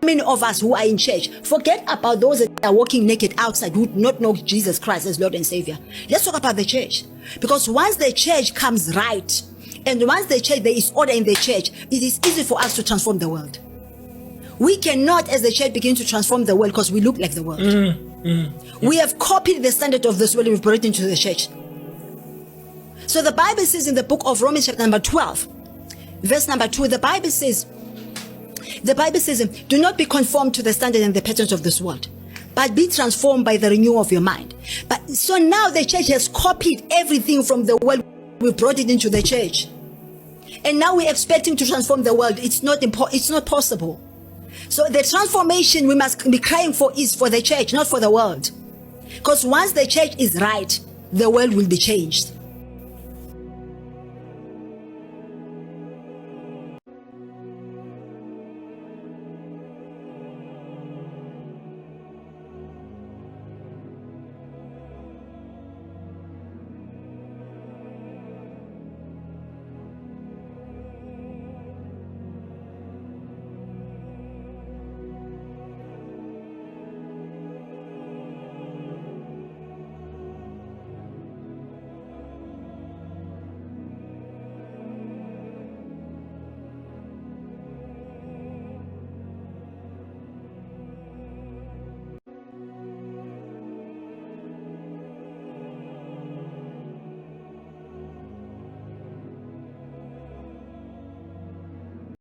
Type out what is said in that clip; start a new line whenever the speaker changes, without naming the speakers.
many of us who are in church, forget about those that are walking naked outside who do not know Jesus Christ as Lord and Savior. Let's talk about the church. Because once the church comes right, and once the church, there is order in the church, it is easy for us to transform the world. We cannot, as the church, begin to transform the world because we look like the world. We have copied the standard of this world and we've brought it into the church. So the Bible says in the book of Romans chapter number 12, verse number 2, the Bible says, do not be conformed to the standard and the patterns of this world, but be transformed by the renewal of your mind. But so now the church has copied everything from the world. We brought it into the church. And now we're expecting to transform the world. It's not possible. So the transformation we must be crying for is for the church, not for the world. Because once the church is right, the world will be changed.